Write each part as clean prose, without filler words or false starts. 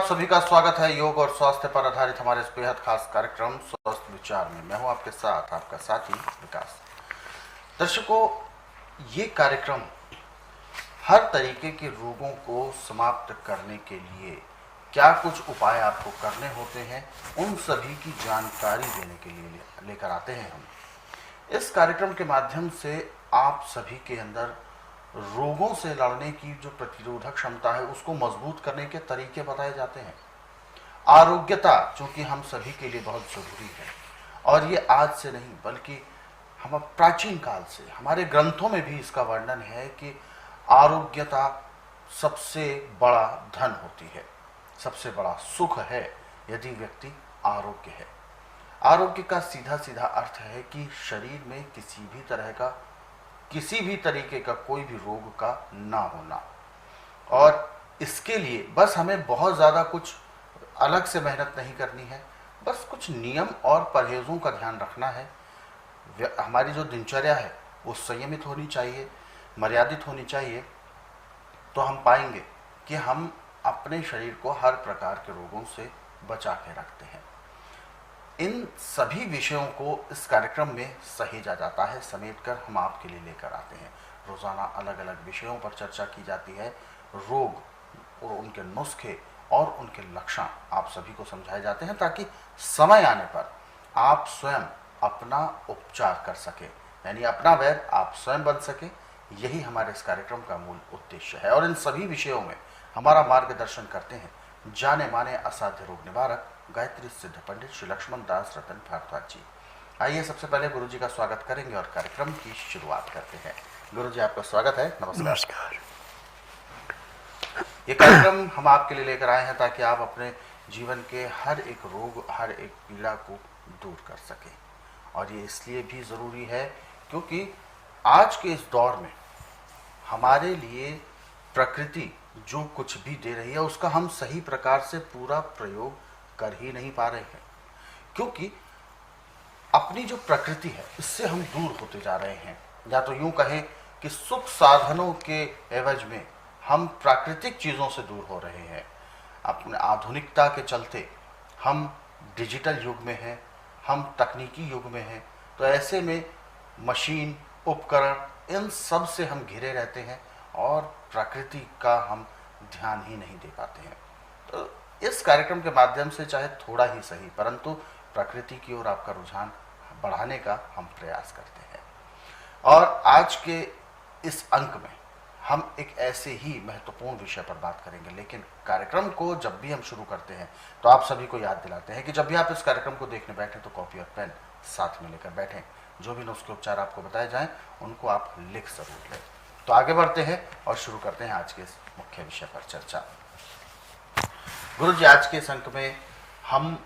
सभी का स्वागत है योग और स्वास्थ्य पर आधारित हमारे इस बेहद खास कार्यक्रम स्वस्थ विचार में। मैं हूं आपके साथ आपका साथी विकास। दर्शकों, ये कार्यक्रम हर तरीके के रोगों को समाप्त करने के लिए क्या कुछ उपाय आपको करने होते हैं, उन सभी की जानकारी देने के लिए लेकर आते हैं हम। इस कार्यक्रम के माध्यम से आप सभी के अंदर रोगों से लड़ने की जो प्रतिरोधक क्षमता है उसको मजबूत करने के तरीके बताए जाते हैं। आरोग्यता चूंकि हम सभी के लिए बहुत जरूरी है, और ये आज से नहीं बल्कि हम प्राचीन काल से हमारे ग्रंथों में भी इसका वर्णन है कि आरोग्यता सबसे बड़ा धन होती है, सबसे बड़ा सुख है यदि व्यक्ति आरोग्य है। आरोग्य का सीधा सीधा अर्थ है कि शरीर में किसी भी तरह का, किसी भी तरीके का कोई भी रोग का ना होना। और इसके लिए बस हमें बहुत ज़्यादा कुछ अलग से मेहनत नहीं करनी है, बस कुछ नियम और परहेजों का ध्यान रखना है। हमारी जो दिनचर्या है वो संयमित होनी चाहिए, मर्यादित होनी चाहिए, तो हम पाएंगे कि हम अपने शरीर को हर प्रकार के रोगों से बचा के रखते हैं। इन सभी विषयों को इस कार्यक्रम में सहेजा जाता है, समेट कर हम आपके लिए लेकर आते हैं। रोजाना अलग अलग विषयों पर चर्चा की जाती है। रोग और उनके नुस्खे और उनके लक्षण आप सभी को समझाए जाते हैं, ताकि समय आने पर आप स्वयं अपना उपचार कर सके, यानी अपना वैद्य आप स्वयं बन सके। यही हमारे इस कार्यक्रम का मूल उद्देश्य है। और इन सभी विषयों में हमारा मार्गदर्शन करते हैं जाने माने असाध्य रोग निवारक गायत्री सिद्ध पंडित श्री लक्ष्मण दास रतन भारद्वाज जी। आइए सबसे पहले गुरु जी का स्वागत करेंगे और कार्यक्रम की शुरुआत करते हैं। गुरु जी, आपका स्वागत है। नमस्कार। ये कार्यक्रम हम आपके लिए लेकर आए हैं ताकि आप अपने जीवन के हर एक रोग, हर एक पीड़ा को दूर कर सकें। और ये इसलिए भी जरूरी है क्योंकि आज के इस दौर में हमारे लिए प्रकृति जो कुछ भी दे रही है उसका हम सही प्रकार से पूरा प्रयोग कर ही नहीं पा रहे हैं, क्योंकि अपनी जो प्रकृति है इससे हम दूर होते जा रहे हैं। या तो यूं कहें कि सुख साधनों के एवज में हम प्राकृतिक चीजों से दूर हो रहे हैं। अपने आधुनिकता के चलते हम डिजिटल युग में हैं, हम तकनीकी युग में हैं, तो ऐसे में मशीन, उपकरण, इन सब से हम घिरे रहते हैं और प्रकृति का हम ध्यान ही नहीं दे पाते हैं। तो इस कार्यक्रम के माध्यम से चाहे थोड़ा ही सही, परंतु प्रकृति की ओर आपका रुझान बढ़ाने का हम प्रयास करते हैं। और आज के इस अंक में हम एक ऐसे ही महत्वपूर्ण विषय पर बात करेंगे। लेकिन कार्यक्रम को जब भी हम शुरू करते हैं तो आप सभी को याद दिलाते हैं कि जब भी आप इस कार्यक्रम को देखने बैठे तो कॉपी और पेन साथ में लेकर बैठें। जो भी नुस्खे उपचार आपको बताए जाएं उनको आप लिख जरूर लें। तो आगे बढ़ते हैं और शुरू करते हैं आज के इस मुख्य विषय पर चर्चा। गुरु जी, आज के इस अंक में हम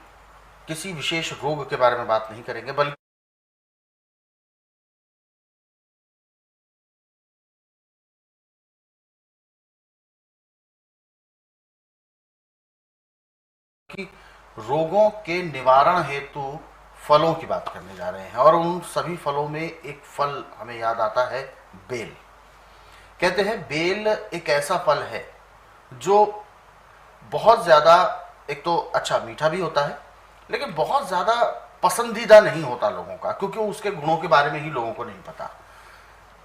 किसी विशेष रोग के बारे में बात नहीं करेंगे, बल्कि रोगों के निवारण हेतु फलों की बात करने जा रहे हैं। और उन सभी फलों में एक फल हमें याद आता है, बेल। कहते हैं बेल एक ऐसा फल है जो बहुत ज्यादा, एक तो अच्छा मीठा भी होता है, लेकिन बहुत ज्यादा पसंदीदा नहीं होता लोगों का, क्योंकि उसके गुणों के बारे में ही लोगों को नहीं पता।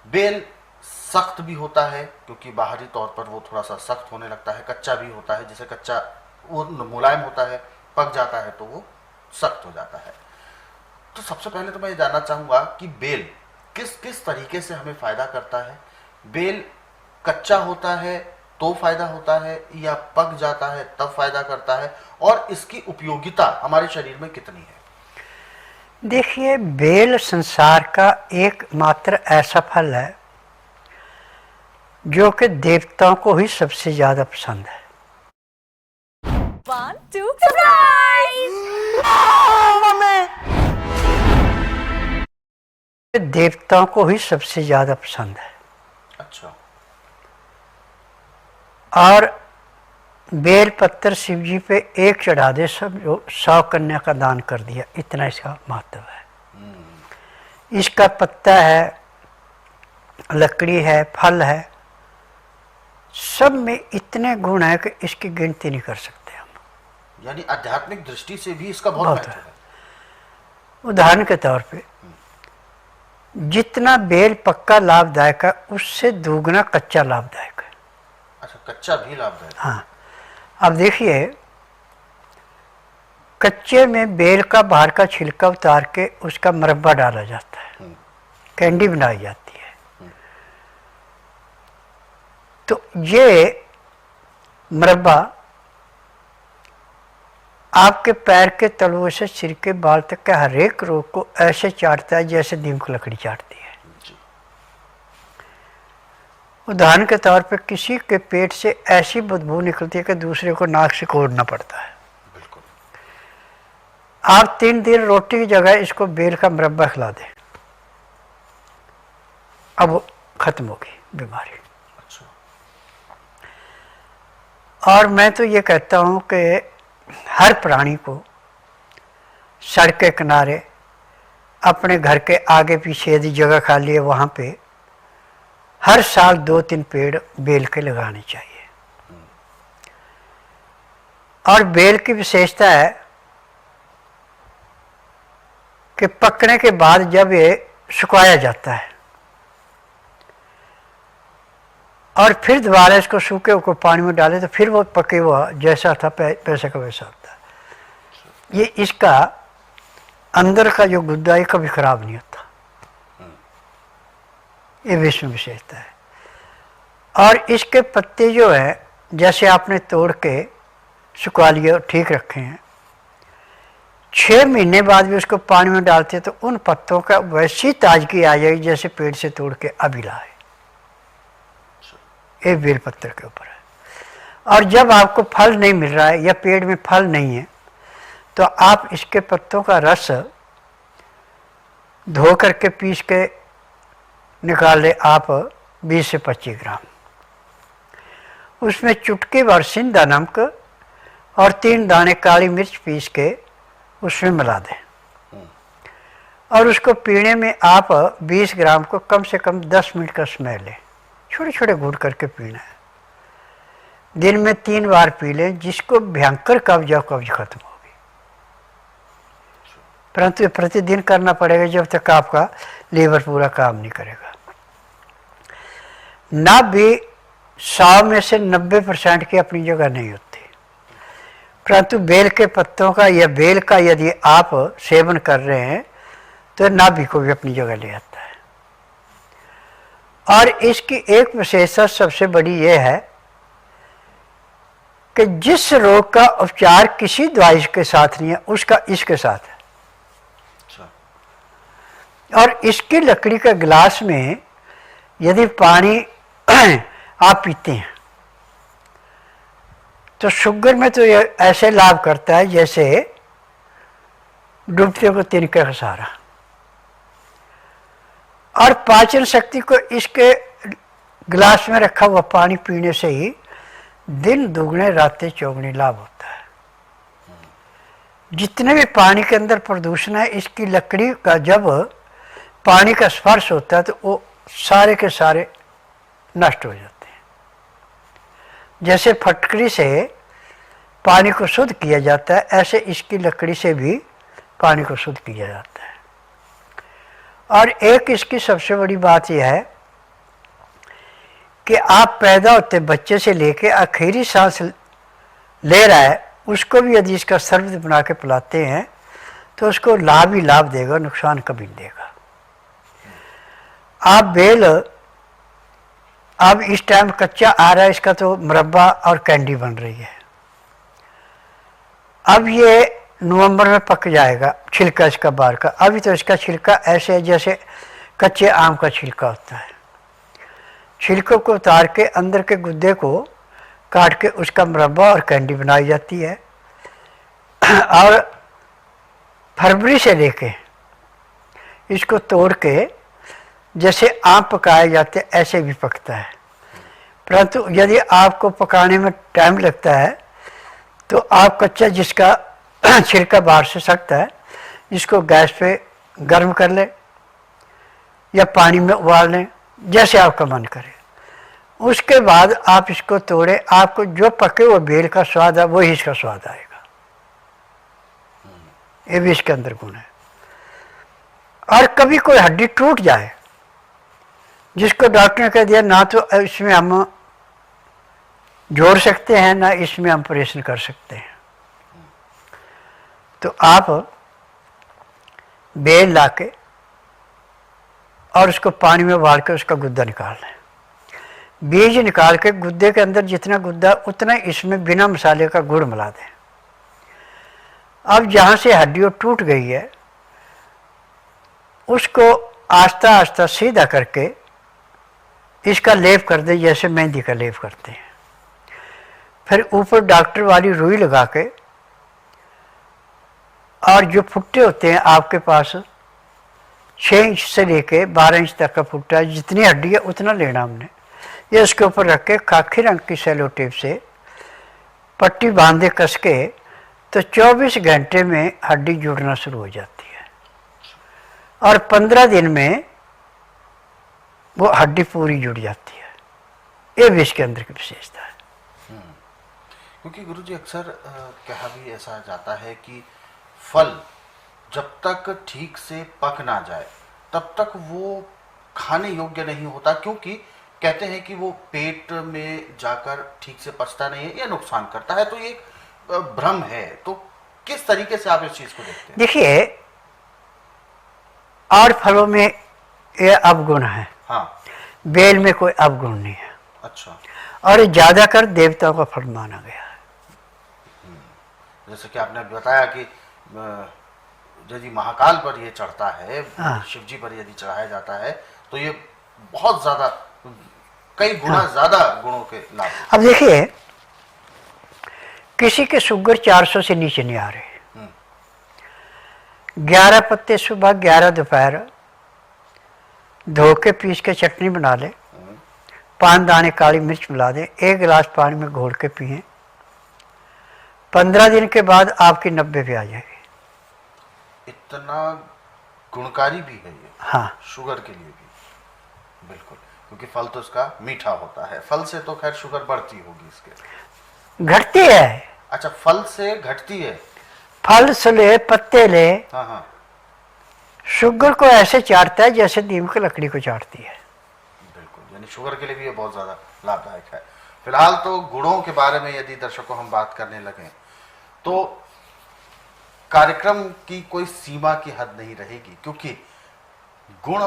बेल सख्त भी होता है क्योंकि बाहरी तौर पर वो थोड़ा सा सख्त होने लगता है। कच्चा भी होता है, जैसे कच्चा वो मुलायम होता है, पक जाता है तो वो सख्त हो जाता है। तो सबसे पहले तो मैं ये जानना चाहूंगा कि बेल किस किस तरीके से हमें फायदा करता है। बेल कच्चा होता है तो फायदा होता है या पक जाता है तब फायदा करता है, और इसकी उपयोगिता हमारे शरीर में कितनी है? देखिए, बेल संसार का एकमात्र ऐसा फल है जो कि देवताओं को ही सबसे ज्यादा पसंद है। 1, 2, सरप्राइज! देवताओं को ही सबसे ज्यादा पसंद है। अच्छा। और बेल पत्तर शिव जी पे एक चढ़ा दे, सब जो 100 कन्या का दान कर दिया, इतना इसका महत्व है। इसका पत्ता है, लकड़ी है, फल है, सब में इतने गुण है कि इसकी गिनती नहीं कर सकते हम। यानी आध्यात्मिक दृष्टि से भी इसका बहुत बहुत महत्व है। उदाहरण के तौर पे जितना बेल पक्का लाभदायक है उससे दुगना कच्चा लाभदायक है। अच्छा, कच्चा भी लाभदायक है। हाँ, अब देखिए कच्चे में बेल का बाहर का छिलका उतार के उसका मुरब्बा डाला जाता है, कैंडी बनाई जाती है। तो ये मुरब्बा आपके पैर के तलुओं से सिर के बाल तक के हर एक रोग को ऐसे चाटता है जैसे नीम की लकड़ी चाटती है। उदाहरण के तौर पे किसी के पेट से ऐसी बदबू निकलती है कि दूसरे को नाक से कोड़ना पड़ता है। बिल्कुल। आप 3 दिन रोटी की जगह इसको बेल का मुरब्बा खिला दें, अब खत्म होगी बीमारी। अच्छा। और मैं तो ये कहता हूँ कि हर प्राणी को सड़क के किनारे अपने घर के आगे पीछे यदि जगह खाली है वहाँ पे हर साल 2-3 पेड़ बेल के लगाने चाहिए। और बेल की विशेषता है कि पकने के बाद जब ये सुखाया जाता है और फिर दोबारा इसको सूखे को पानी में डाले तो फिर वो पके हुआ जैसा था पैसे का वैसा होता है। ये इसका अंदर का जो गुद्दा है कभी खराब नहीं होता, ये विश्व विशेषता है। और इसके पत्ते जो है जैसे आपने तोड़ के सुखा लिए और ठीक रखे हैं, 6 महीने बाद भी उसको पानी में डालते हैं तो उन पत्तों का वैसी ताजगी आ जाएगी जैसे पेड़ से तोड़ के अभी लाए। ये बेल पत्थर के ऊपर है। और जब आपको फल नहीं मिल रहा है या पेड़ में फल नहीं है तो आप इसके पत्तों का रस धो करके पीस के निकाल ले आप 20 से 25 ग्राम, उसमें चुटकी भर सिंधा नमक और 3 दाने काली मिर्च पीस के उसमें मिला दें और उसको पीने में आप 20 ग्राम को कम से कम 10 मिनट का समय लें, छोटे छोटे घूंट करके पीना है। दिन में 3 बार पी लें, जिसको भयंकर कब्ज या कब्ज खत्म होगी। परंतु ये प्रतिदिन करना पड़ेगा जब तक आपका लीवर पूरा काम नहीं करेगा। ना भी 100 में से 90% की अपनी जगह नहीं होती, परंतु बेल के पत्तों का या बेल का यदि आप सेवन कर रहे हैं तो नाभि को भी अपनी जगह ले आता है। और इसकी एक विशेषता सबसे बड़ी यह है कि जिस रोग का उपचार किसी दवाई के साथ नहीं है उसका इसके साथ है। और इसकी लकड़ी के गिलास में यदि पानी आप पीते हैं तो शुगर में तो ये ऐसे लाभ करता है जैसे डूबते को तिनके का सहारा। और पाचन शक्ति को इसके गिलास में रखा हुआ पानी पीने से ही दिन दुगने रातें चौगुने लाभ होता है। जितने भी पानी के अंदर प्रदूषण है इसकी लकड़ी का जब पानी का स्पर्श होता है तो वो सारे के सारे नष्ट हो जाते हैं। जैसे फटकरी से पानी को शुद्ध किया जाता है ऐसे इसकी लकड़ी से भी पानी को शुद्ध किया जाता है। और एक इसकी सबसे बड़ी बात यह है कि आप पैदा होते बच्चे से लेके आखिरी सांस ले रहा है उसको भी यदि इसका शरबत बना के पिलाते हैं तो उसको लाभ ही लाभ देगा, नुकसान कभी नहीं देगा। आप बेल अब इस टाइम कच्चा आ रहा है, इसका तो मुरब्बा और कैंडी बन रही है। अब ये नवंबर में पक जाएगा छिलका इसका बाहर का। अभी तो इसका छिलका ऐसे है जैसे कच्चे आम का छिलका होता है। छिलकों को उतार के अंदर के गुद्दे को काट के उसका मुरब्बा और कैंडी बनाई जाती है। और फरवरी से लेके इसको तोड़ के जैसे आम पकाए जाते ऐसे भी पकता है। परंतु यदि आपको पकाने में टाइम लगता है तो आप कच्चा जिसका छिलका बाहर से सख्त है इसको गैस पे गर्म कर लें या पानी में उबाल लें जैसे आपका मन करे। उसके बाद आप इसको तोड़ें, आपको जो पके हुए बेल का स्वाद है वही इसका स्वाद आएगा। ये भी इसके अंदर गुण है। और कभी कोई हड्डी टूट जाए, जिसको डॉक्टर ने कह दिया ना तो इसमें हम जोड़ सकते हैं ना इसमें हम ऑपरेशन कर सकते हैं, तो आप बेल लाके और उसको पानी में उबाल के उसका गुद्दा निकाल लें। बीज निकाल के गुद्दे के अंदर जितना गुद्दा उतना इसमें बिना मसाले का गुड़ मिला दें। अब जहाँ से हड्डियों टूट गई है उसको आस्ता आस्ता सीधा करके इसका लेप कर दें, जैसे मेहंदी का लेप करते हैं। फिर ऊपर डॉक्टर वाली रुई लगा के, और जो फुट्टे होते हैं आपके पास 6 इंच से लेके 12 इंच तक का फुट्टा, जितनी हड्डी है उतना लेना हमने, ये उसके ऊपर रख के खाकी रंग की सेलो टेप से पट्टी बांधे कस के, तो 24 घंटे में हड्डी जुड़ना शुरू हो जाती है और 15 दिन में वो हड्डी पूरी जुड़ जाती है। ये भी इसके अंदर की विशेषता है। क्योंकि गुरुजी अक्सर कहा भी ऐसा जाता है कि फल जब तक ठीक से पक ना जाए तब तक वो खाने योग्य नहीं होता, क्योंकि कहते हैं कि वो पेट में जाकर ठीक से पचता नहीं है या नुकसान करता है। तो ये एक भ्रम है। तो किस तरीके से आप इस चीज को देखते हैं? देखिए, और फलों में ये अवगुण है। हाँ। बेल में कोई अवगुण नहीं है। अच्छा। और ज्यादा कर देवताओं का फल माना गया है। जैसे कि आपने बताया कि यदि महाकाल पर ये चढ़ता है, हाँ। शिव जी पर यदि चढ़ाया जाता है तो ये बहुत ज्यादा, कई गुना ज्यादा गुणों के लाभ। अब देखिए, किसी के शुगर 400 से नीचे नहीं आ रहे, 11 पत्ते सुबह 11 दोपहर धो के पीस के चटनी बना ले, 5 दाने काली मिर्च मिला दें, 1 गिलास पानी में घोल के पिए, 15 दिन के बाद आपकी 90 पे आ जाएगी। इतना गुणकारी भी है ये। हाँ, शुगर के लिए भी बिल्कुल, क्योंकि फल तो इसका मीठा होता है। फल से तो खैर शुगर बढ़ती होगी इसके। घटती है। अच्छा, फल से घटती है। फल से ले, पत्ते ले, हाँ हाँ, शुगर को ऐसे चाटता है जैसे नीम की लकड़ी को चाटती है। बिल्कुल, यानी शुगर के लिए भी ये बहुत ज्यादा लाभदायक है। फिलहाल तो गुणों के बारे में यदि दर्शकों हम बात करने लगे तो कार्यक्रम की कोई सीमा की हद नहीं रहेगी, क्योंकि गुण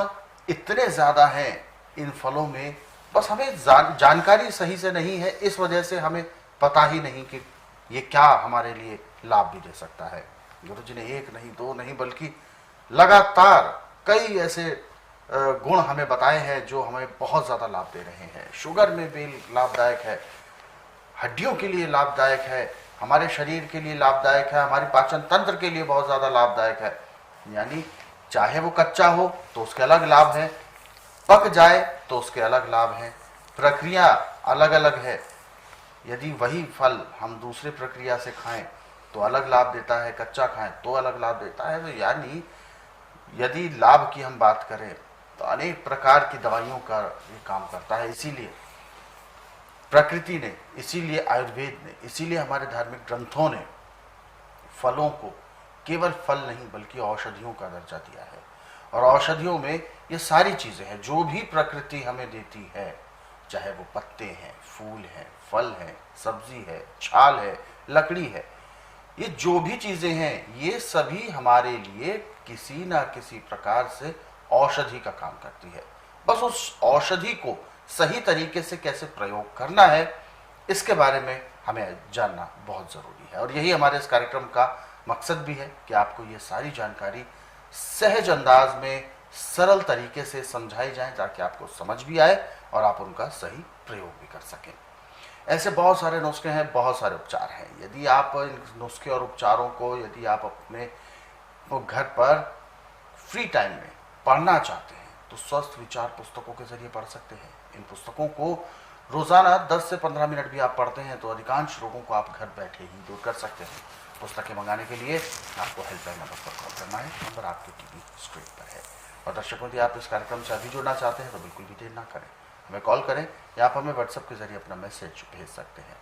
इतने ज्यादा हैं इन फलों में। बस हमें जानकारी सही से नहीं है, इस वजह से हमें पता ही नहीं कि ये क्या हमारे लिए लाभ भी दे सकता है। गुरु जी ने 1 नहीं 2 नहीं बल्कि लगातार कई ऐसे गुण हमें बताए हैं जो हमें बहुत ज़्यादा लाभ दे रहे हैं। शुगर में भी लाभदायक है, हड्डियों के लिए लाभदायक है, हमारे शरीर के लिए लाभदायक है, हमारे पाचन तंत्र के लिए बहुत ज़्यादा लाभदायक है। यानी चाहे वो कच्चा हो तो उसके अलग लाभ है, पक जाए तो उसके अलग लाभ हैं, प्रक्रिया अलग अलग है। यदि वही फल हम दूसरे प्रक्रिया से खाएं तो अलग लाभ देता है, कच्चा खाएं तो अलग लाभ देता है। तो यानी यदि लाभ की हम बात करें तो अनेक प्रकार की दवाइयों का ये काम करता है। इसीलिए प्रकृति ने, इसीलिए आयुर्वेद ने, इसीलिए हमारे धार्मिक ग्रंथों ने फलों को केवल फल नहीं बल्कि औषधियों का दर्जा दिया है। और औषधियों में ये सारी चीज़ें हैं जो भी प्रकृति हमें देती है, चाहे वो पत्ते हैं, फूल हैं, फल हैं, सब्जी है, छाल है, लकड़ी है, ये जो भी चीज़ें हैं ये सभी हमारे लिए किसी ना किसी प्रकार से औषधि का काम करती है। बस उस औषधि को सही तरीके से कैसे प्रयोग करना है इसके बारे में हमें जानना बहुत ज़रूरी है। और यही हमारे इस कार्यक्रम का मकसद भी है कि आपको ये सारी जानकारी सहज अंदाज में सरल तरीके से समझाई जाए ताकि आपको समझ भी आए और आप उनका सही प्रयोग भी कर सकें। ऐसे बहुत सारे नुस्खे हैं, बहुत सारे उपचार हैं। यदि आप इन नुस्खे और उपचारों को यदि आप अपने घर पर फ्री टाइम में पढ़ना चाहते हैं तो स्वस्थ विचार पुस्तकों के जरिए पढ़ सकते हैं। इन पुस्तकों को रोज़ाना 10 से 15 मिनट भी आप पढ़ते हैं तो अधिकांश रोगों को आप घर बैठे ही दूर कर सकते हैं। पुस्तकें मंगाने के लिए आपको हेल्पलाइन नंबर पर कॉल करना है, नंबर आपके टीवी स्क्रीन पर है। और दर्शकों, यदि आप इस कार्यक्रम से अभी जुड़ना चाहते हैं तो बिल्कुल भी देर ना करें, हमें कॉल करें या आप हमें व्हाट्सएप के जरिए अपना मैसेज भेज सकते हैं।